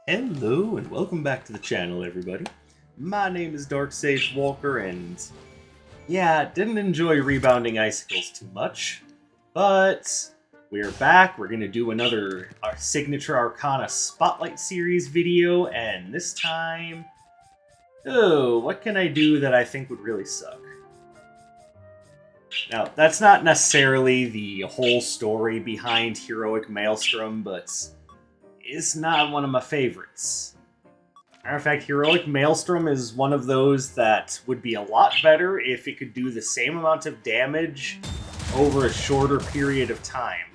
Hello and welcome back to the channel, everybody. My name is Dark Sage Walker, and yeah, didn't enjoy rebounding icicles too much, but we're back. We're gonna do another our signature Arcana Spotlight Series video, and this time, what can I do that I think would really suck? Now, that's not necessarily the whole story behind Heroic Maelstrom, but it's not one of my favorites. Matter of fact, Heroic Maelstrom is one of those that would be a lot better if it could do the same amount of damage over a shorter period of time.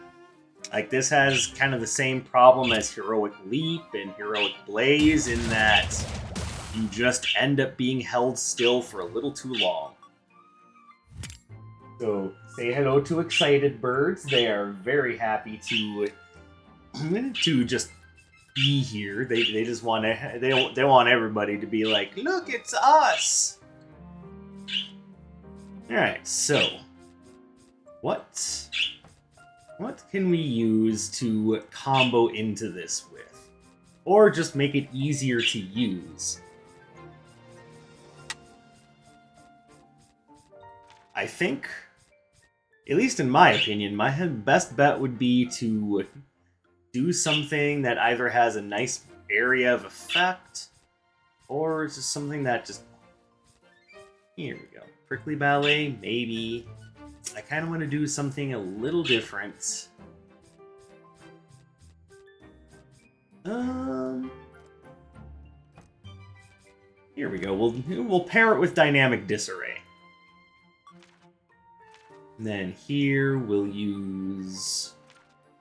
Like, this has kind of the same problem as Heroic Leap and Heroic Blaze in that you just end up being held still for a little too long. So, say hello to excited birds. They are very happy to just be here. They just want to they want everybody to be like, look, it's us. All right, so what can we use to combo into this with, or just make it easier to use? I think, at least in my opinion, my best bet would be to do something that either has a nice area of effect, or just something that just... Here we go. Prickly Ballet, maybe. I kind of want to do something a little different. Here we go. We'll pair it with Dynamic Disarray. And then here we'll use...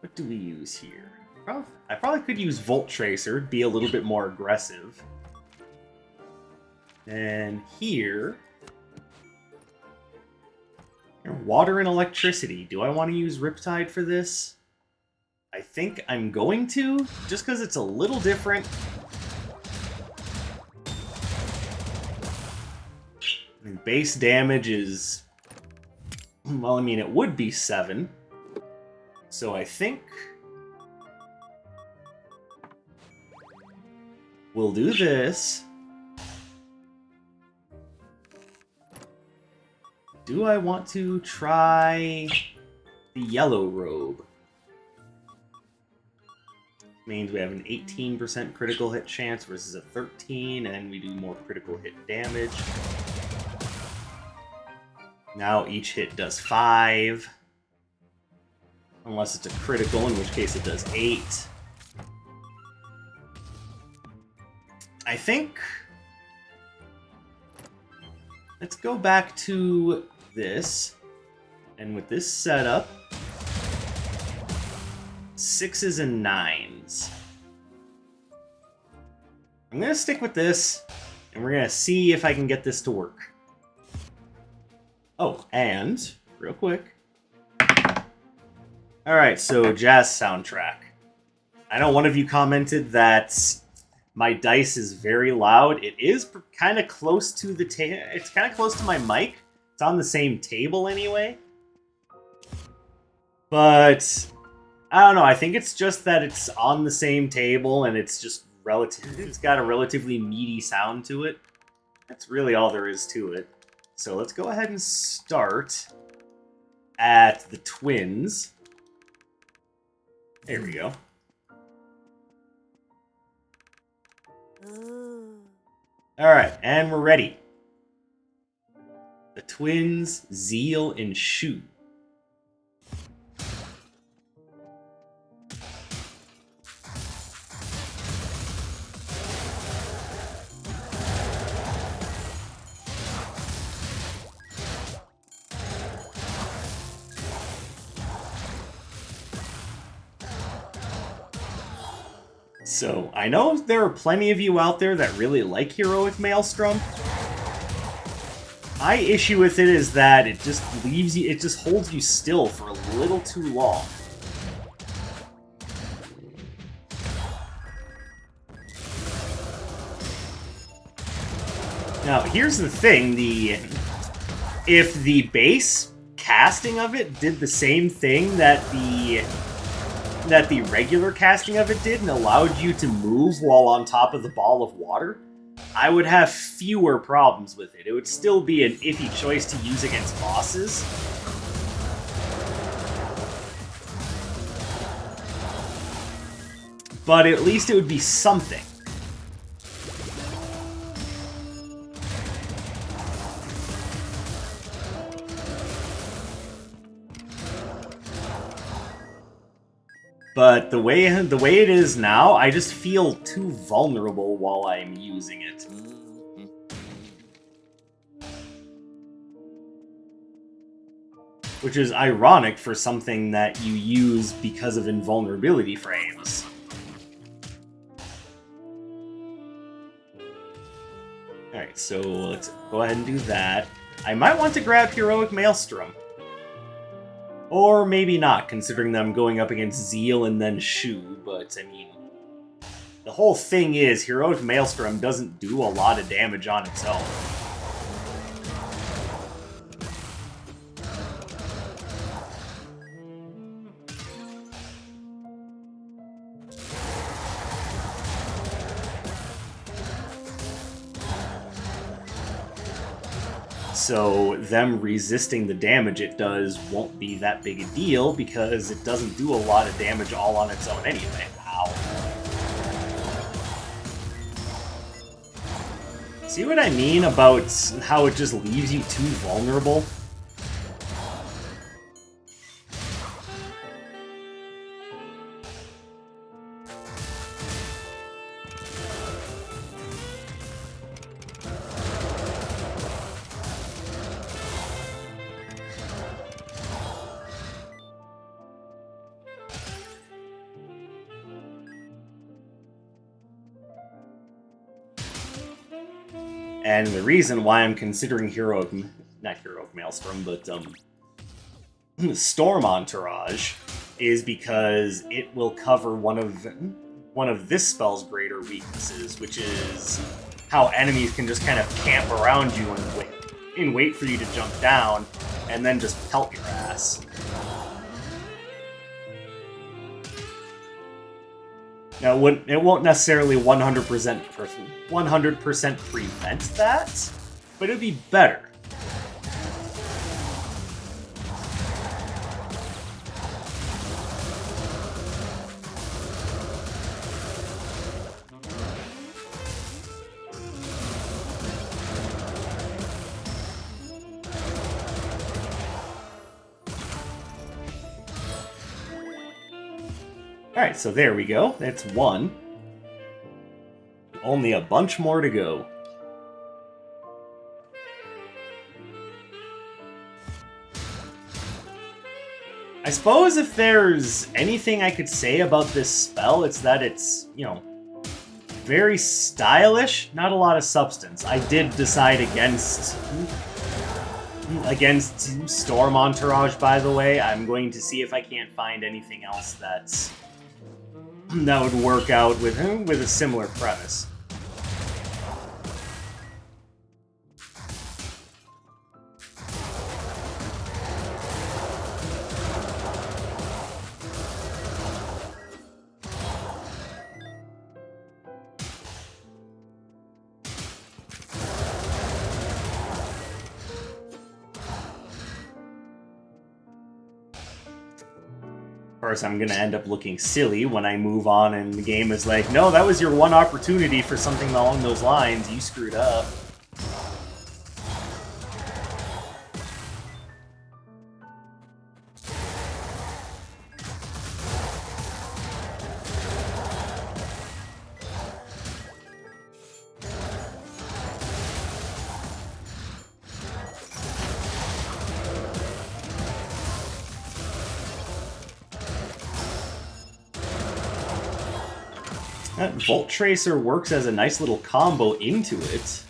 What do we use here? I probably could use Volt Tracer, be a little bit more aggressive. And here... Water and Electricity. Do I want to use Riptide for this? I think I'm going to, just because it's a little different. And base damage is... Well, I mean, it would be 7. So I think we'll do this. Do I want to try the Yellow Robe? Means we have an 18% critical hit chance versus a 13, and we do more critical hit damage. Now each hit does 5. Unless it's a critical, in which case it does 8. I think... Let's go back to this. And with this setup... 6s and 9s. I'm going to stick with this, and we're going to see if I can get this to work. Oh, and, real quick... Alright, so jazz soundtrack. I know one of you commented that my dice is very loud. It is kind of close to the it's kind of close to my mic. It's on the same table anyway. But I don't know, I think it's just that it's on the same table and it's just it's got a relatively meaty sound to it. That's really all there is to it. So let's go ahead and start at the twins. There we go. Alright, and we're ready. The twins, Zeal and Shu. So, I know there are plenty of you out there that really like Heroic Maelstrom. My issue with it is that it just leaves you, it just holds you still for a little too long. Now, here's the thing, if the base casting of it did the same thing that the that the regular casting of it did and allowed you to move while on top of the ball of water, I would have fewer problems with it. It would still be an iffy choice to use against bosses. But at least it would be something. But the way it is now, I just feel too vulnerable while I'm using it. Which is ironic for something that you use because of invulnerability frames. Alright, so let's go ahead and do that. I might want to grab Heroic Maelstrom. Or maybe not, considering that I'm going up against Zeal and then Shu, but I mean... The whole thing is, Heroic Maelstrom doesn't do a lot of damage on its own. So them resisting the damage it does won't be that big a deal because it doesn't do a lot of damage all on its own anyway. Ow. See what I mean about how it just leaves you too vulnerable? And the reason why I'm considering not Heroic Maelstrom, but Storm Entourage is because it will cover one of this spell's greater weaknesses, which is how enemies can just kind of camp around you and wait for you to jump down, and then just pelt your ass. Now, it won't necessarily 100% prevent that, but it'd be better. Alright, so there we go. That's one. Only a bunch more to go. I suppose if there's anything I could say about this spell, it's that it's, you know, very stylish, not a lot of substance. I did decide against Storm Entourage, by the way. I'm going to see if I can't find anything else that would work out with a similar premise. Of course, I'm gonna end up looking silly when I move on and the game is like, no, that was your one opportunity for something along those lines, you screwed up. That Volt Tracer works as a nice little combo into it.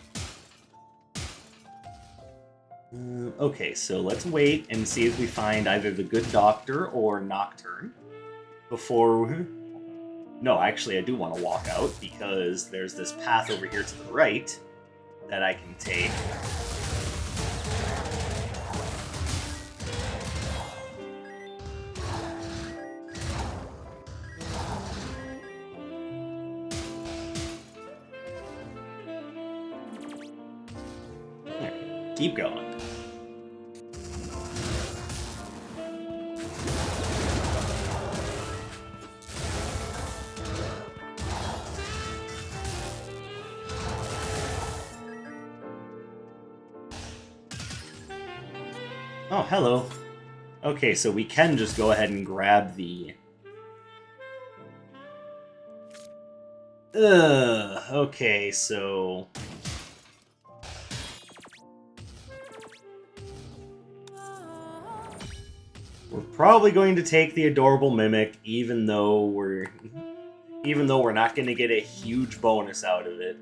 Okay, so let's wait and see if we find either the Good Doctor or Nocturne before... No, actually I do want to walk out because there's this path over here to the right that I can take. keep going. Oh, hello. Okay, so we can just go ahead and grab the... okay, so... we're probably going to take the Adorable Mimic, even though we're not going to get a huge bonus out of it.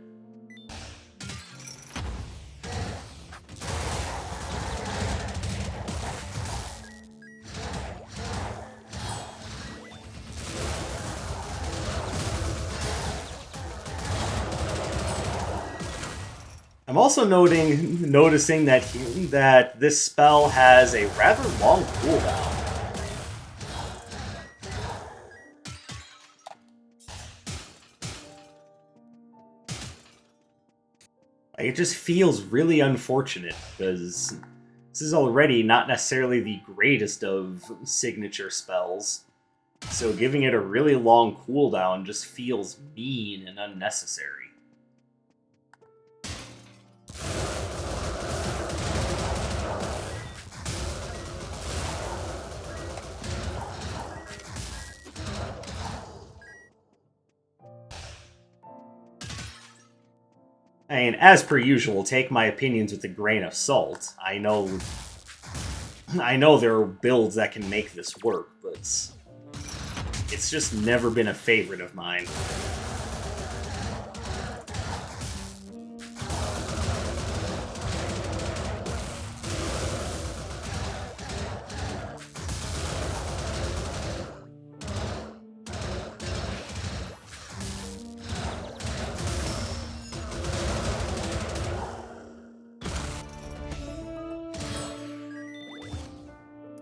I'm also noticing that this spell has a rather long cooldown. It just feels really unfortunate, because this is already not necessarily the greatest of signature spells, so giving it a really long cooldown just feels mean and unnecessary. I mean, as per usual, take my opinions with a grain of salt. I know there are builds that can make this work, but it's just never been a favorite of mine.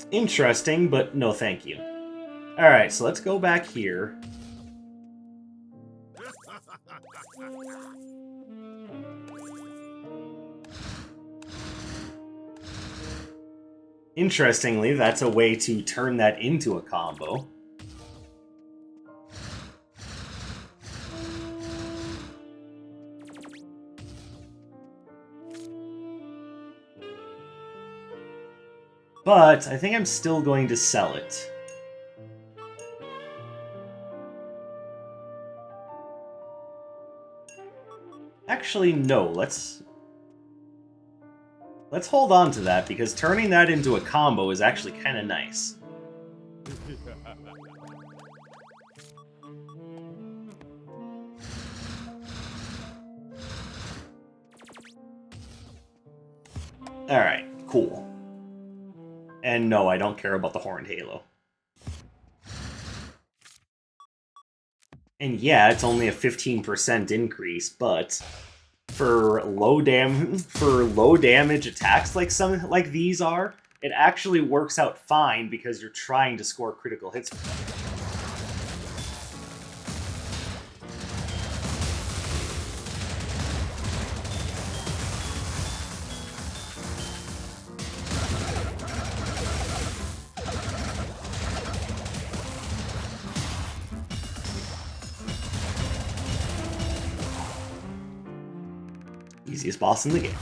Interesting, but no thank you. Alright, so let's go back here. Interestingly, that's a way to turn that into a combo. But I think I'm still going to sell it. Actually, no, let's hold on to that, because turning that into a combo is actually kind of nice. Alright, cool. And no, I don't care about the Horned Halo. And yeah, it's only a 15% increase, but for low damage attacks like these are, it actually works out fine because you're trying to score critical hits with them. Easiest boss in the game.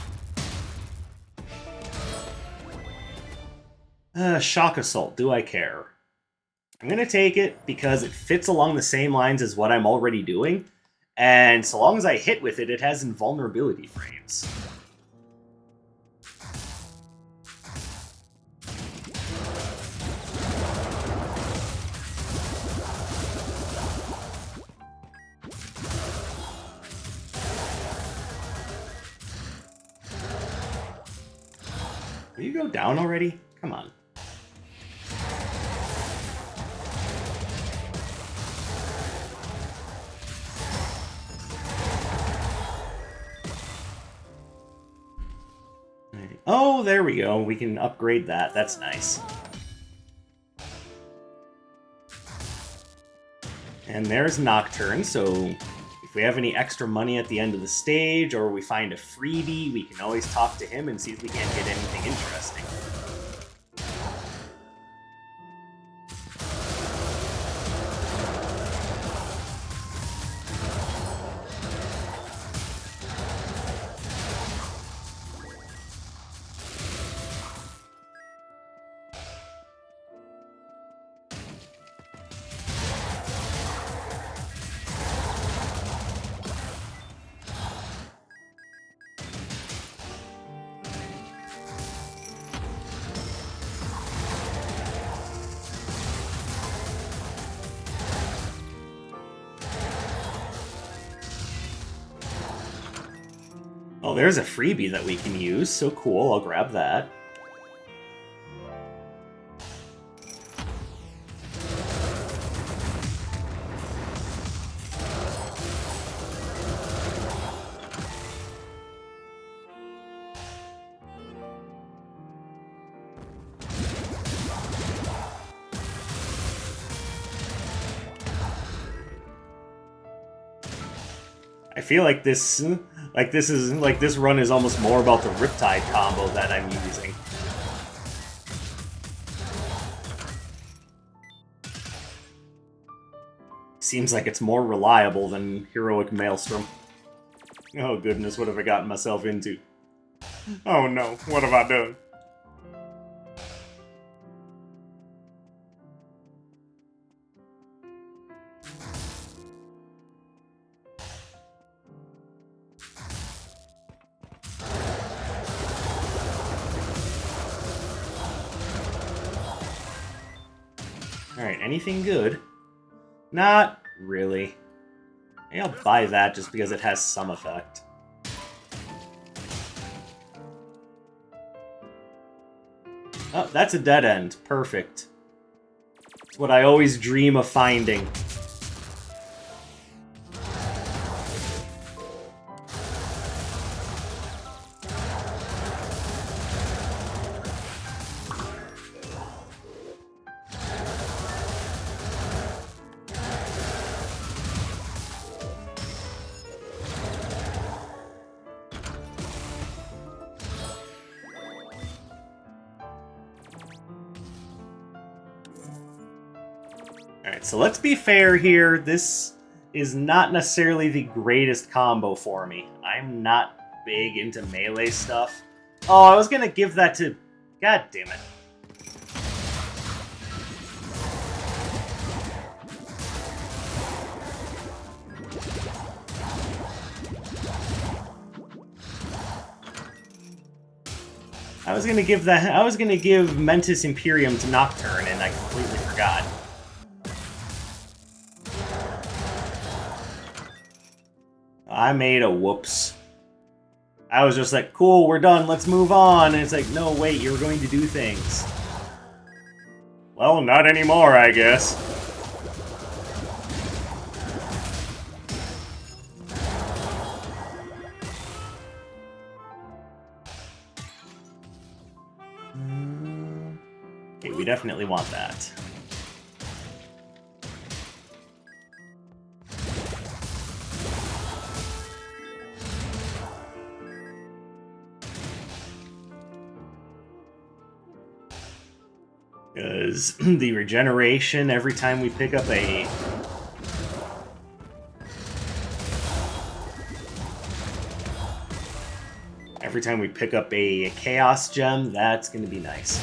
Shock Assault, do I care? I'm gonna take it because it fits along the same lines as what I'm already doing, and so long as I hit with it, it has invulnerability frames. Will you go down already? Come on. Oh, there we go. We can upgrade that. That's nice. And there's Nocturne, so we have any extra money at the end of the stage, or we find a freebie, we can always talk to him and see if we can't get anything interesting. Oh, there's a freebie that we can use, so cool, I'll grab that. I feel like this run is almost more about the Riptide combo that I'm using. Seems like it's more reliable than Heroic Maelstrom. Oh goodness, what have I gotten myself into? Oh no, what have I done? Alright, anything good? Not really. Maybe I'll buy that just because it has some effect. Oh, that's a dead end. Perfect. It's what I always dream of finding. Alright, so let's be fair here. This is not necessarily the greatest combo for me. I'm not big into melee stuff. Oh, I was gonna give that to... God damn it. I was gonna give Mentis Imperium to Nocturne, and I completely forgot. I made a whoops. I was just like, cool, we're done, let's move on. And it's like, no, wait, you're going to do things. Well, not anymore, I guess. Okay, we definitely want that. Because the regeneration every time we pick up a... Every time we pick up a Chaos Gem, that's going to be nice.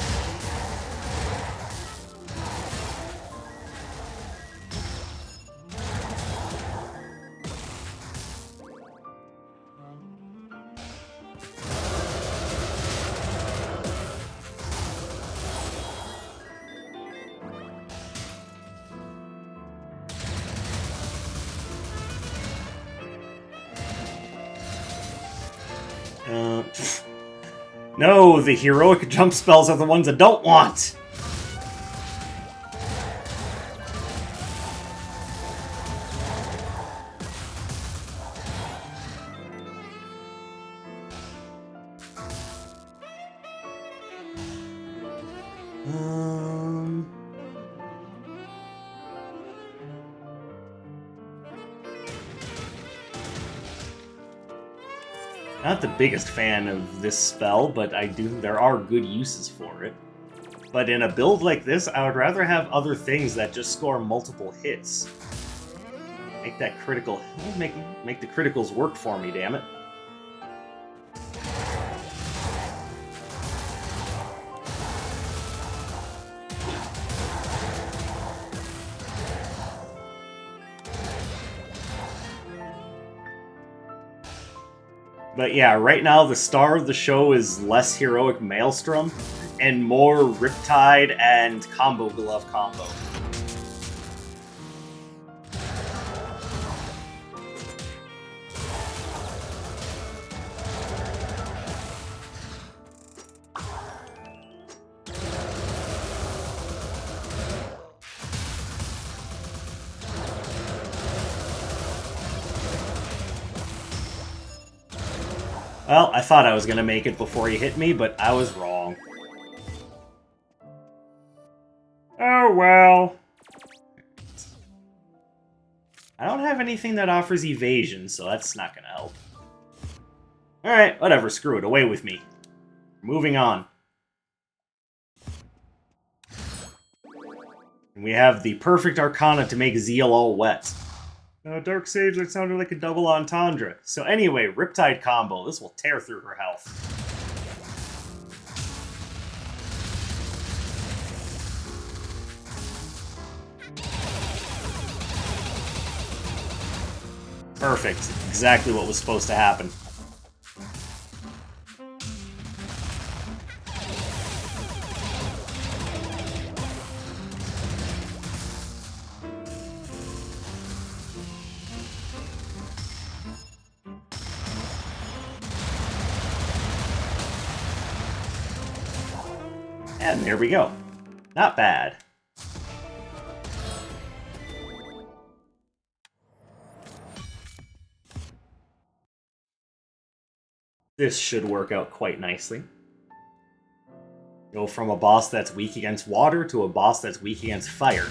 No, the heroic jump spells are the ones I don't want! Not the biggest fan of this spell, but there are good uses for it. But in a build like this, I would rather have other things that just score multiple hits. Make that critical... Make the criticals work for me, damn it. But yeah, right now the star of the show is less heroic Maelstrom and more Riptide and Combo Glove combo. Well, I thought I was going to make it before he hit me, but I was wrong. Oh well. I don't have anything that offers evasion, so that's not going to help. Alright, whatever, screw it, away with me. Moving on. And we have the perfect Arcana to make Zeal all wet. Dark Sage, that sounded like a double entendre. So anyway, Riptide combo. This will tear through her health. Perfect. Exactly what was supposed to happen. And there we go. Not bad. This should work out quite nicely. Go from a boss that's weak against water to a boss that's weak against fire.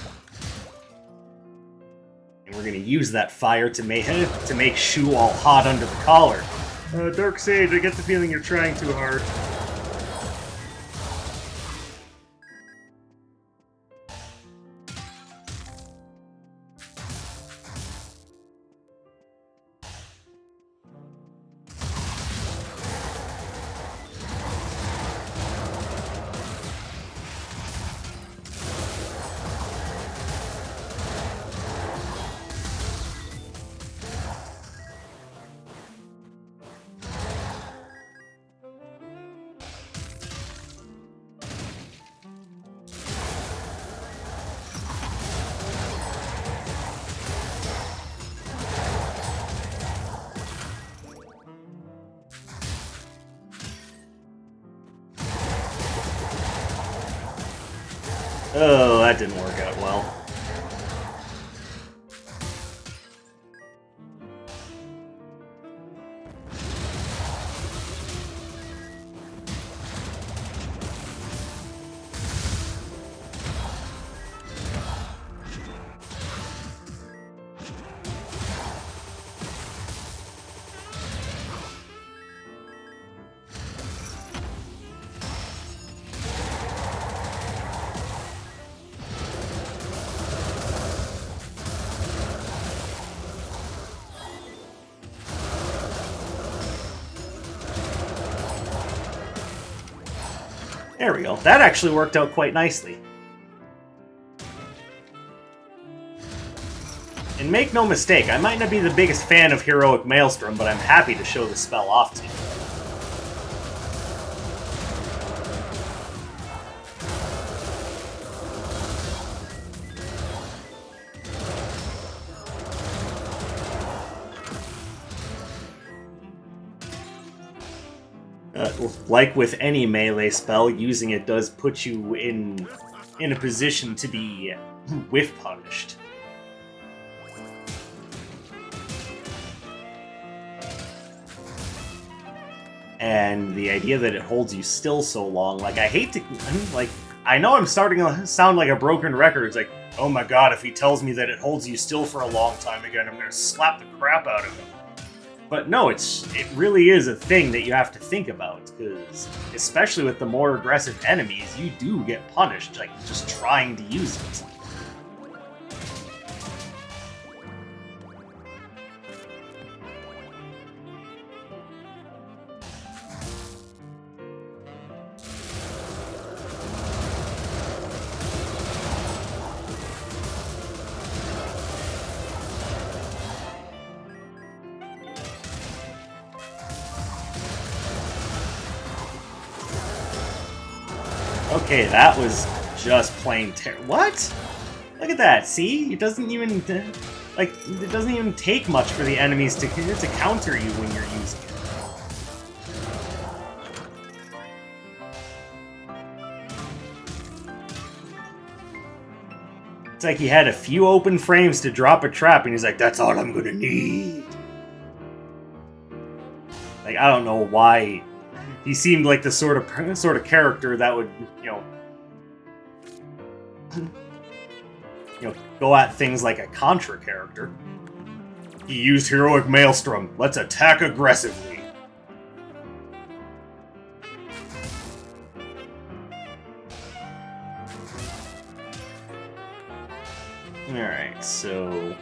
And we're going to use that fire to make Shu all hot under the collar. Dark Sage, I get the feeling you're trying too hard. Oh, that didn't work out well. There we go. That actually worked out quite nicely. And make no mistake, I might not be the biggest fan of Heroic Maelstrom, but I'm happy to show the spell off to you. Like with any melee spell, using it does put you in a position to be whiff punished. And the idea that it holds you still so long, like, I know I'm starting to sound like a broken record. It's like, oh my god, if he tells me that it holds you still for a long time again, I'm gonna slap the crap out of him. But no, it really is a thing that you have to think about, because especially with the more aggressive enemies, you do get punished, like, just trying to use it. Okay, that was just plain what? Look at that, see? It doesn't even, like, it doesn't even take much for the enemies to counter you when you're using it. It's like he had a few open frames to drop a trap, and he's like, that's all I'm gonna need. Like, I don't know why. He seemed like the sort of character that would, go at things like a Contra character. He used heroic Maelstrom. Let's attack aggressively. Alright, so...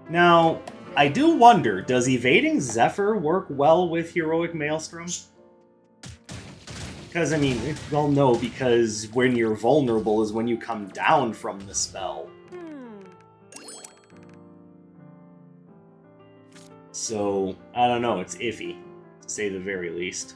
Now, I do wonder, does evading Zephyr work well with heroic Maelstrom? Because, I mean, well, no, because when you're vulnerable is when you come down from the spell. So, I don't know, it's iffy, to say the very least.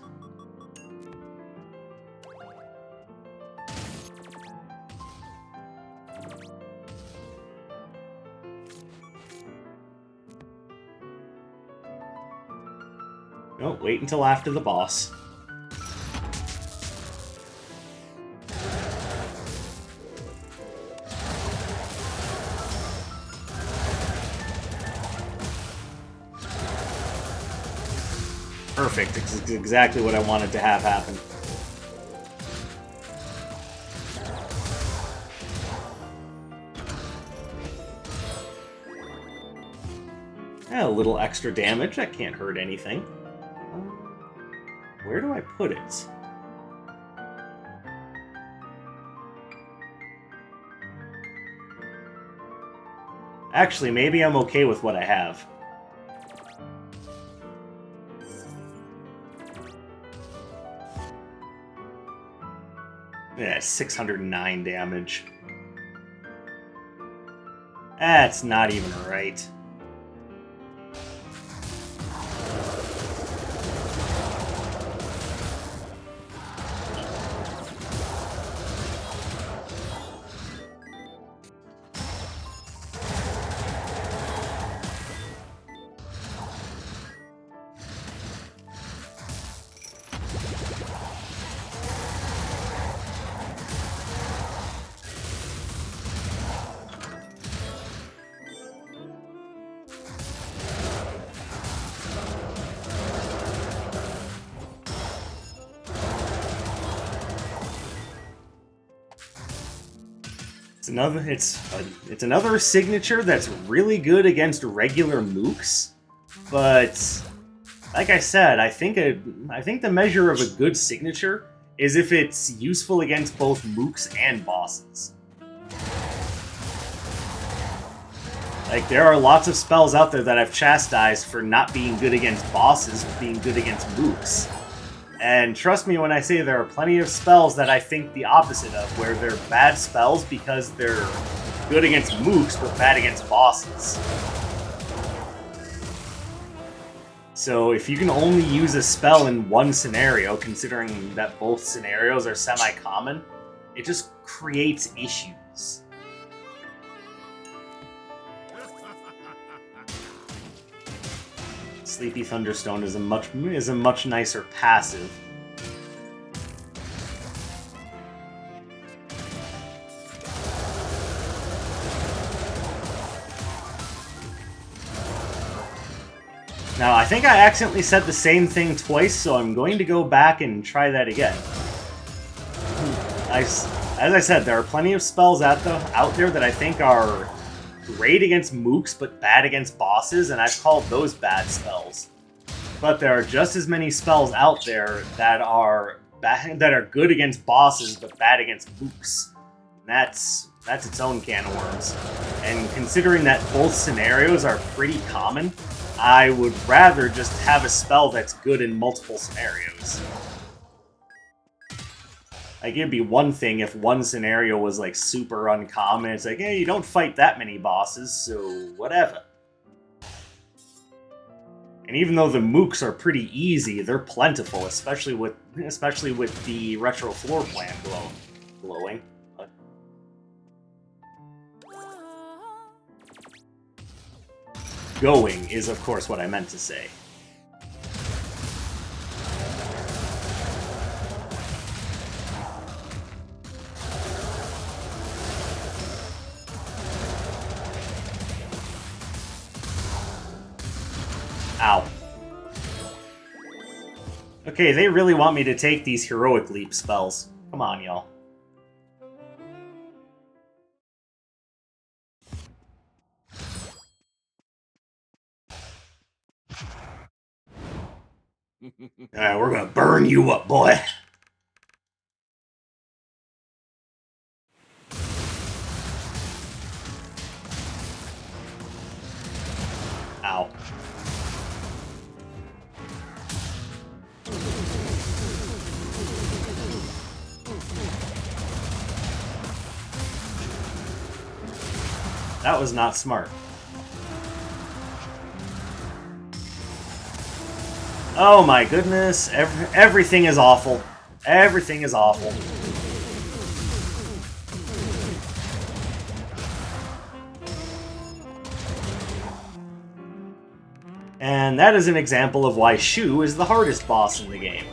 No, wait until after the boss. Perfect. It's exactly what I wanted to have happen. A little extra damage. That can't hurt anything. Where do I put it? Actually, maybe I'm okay with what I have. Yeah, 609 damage. That's not even right. It's another signature that's really good against regular mooks, but like I said, I think the measure of a good signature is if it's useful against both mooks and bosses. Like, there are lots of spells out there that I've chastised for not being good against bosses, but being good against mooks. And trust me when I say there are plenty of spells that I think the opposite of, where they're bad spells because they're good against mooks, but bad against bosses. So if you can only use a spell in one scenario, considering that both scenarios are semi-common, it just creates issues. Sleepy Thunderstone is a much nicer passive. Now, I think I accidentally said the same thing twice, so I'm going to go back and try that again. As I said, there are plenty of spells out there that I think are great against mooks, but bad against bosses, and I've called those bad spells. But there are just as many spells out there that are good against bosses, but bad against mooks. That's its own can of worms. And considering that both scenarios are pretty common, I would rather just have a spell that's good in multiple scenarios. Like, it'd be one thing if one scenario was, like, super uncommon. It's like, hey, you don't fight that many bosses, so whatever. And even though the mooks are pretty easy, they're plentiful, especially with the retro floor plan glowing. But... going is, of course, what I meant to say. Ow. Okay, they really want me to take these heroic leap spells. Come on, y'all. Alright, we're gonna burn you up, boy. Ow. That was not smart. Oh my goodness, everything is awful. Everything is awful. And that is an example of why Shu is the hardest boss in the game.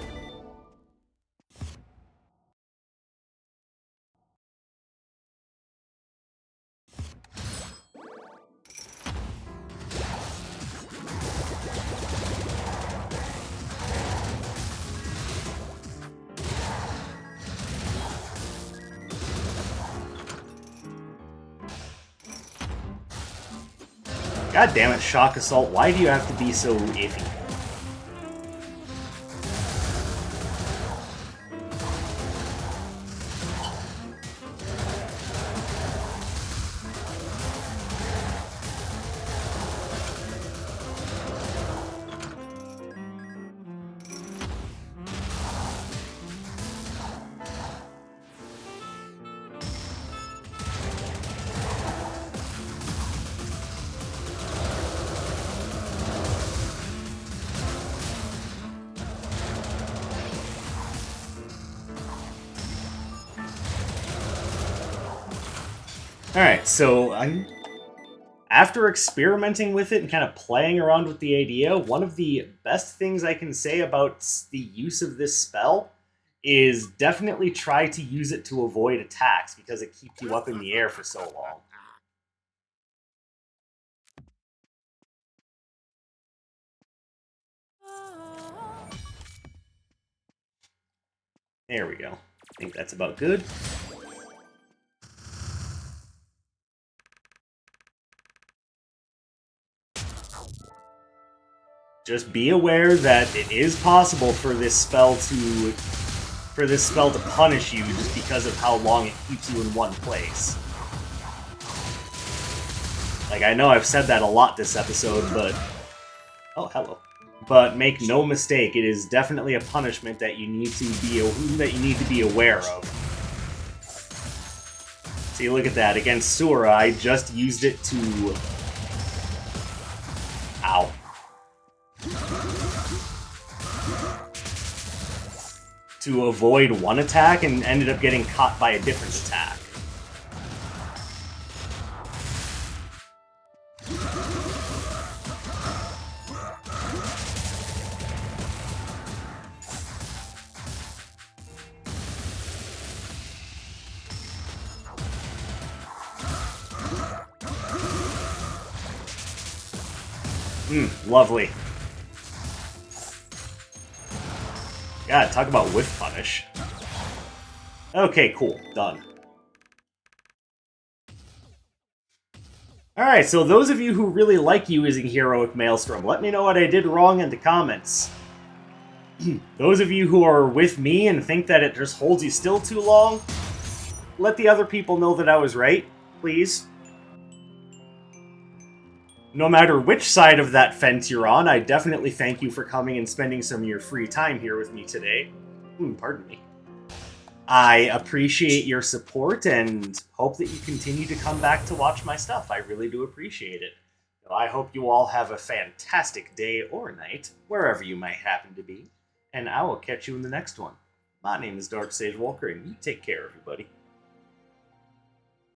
God damn it, Shock Assault, why do you have to be so iffy? Alright, so after experimenting with it and kind of playing around with the idea, one of the best things I can say about the use of this spell is definitely try to use it to avoid attacks, because it keeps you up in the air for so long. There we go. I think that's about good. Just be aware that it is possible for this spell to punish you just because of how long it keeps you in one place. Like, I know I've said that a lot this episode, but... oh, hello. But make no mistake, it is definitely a punishment that you need to be aware of. See, look at that. Against Sura, I just used it to... ow. To avoid one attack and ended up getting caught by a different attack. Lovely. God, talk about whiff punish. Okay, cool. Done. Alright, so those of you who really like using Heroic Maelstrom, let me know what I did wrong in the comments. Those of you who are with me and think that it just holds you still too long, let the other people know that I was right, please. No matter which side of that fence you're on, I definitely thank you for coming and spending some of your free time here with me today. Pardon me. I appreciate your support and hope that you continue to come back to watch my stuff. I really do appreciate it. I hope you all have a fantastic day or night, wherever you might happen to be, and I will catch you in the next one. My name is Dark Sage Walker, and you take care, everybody.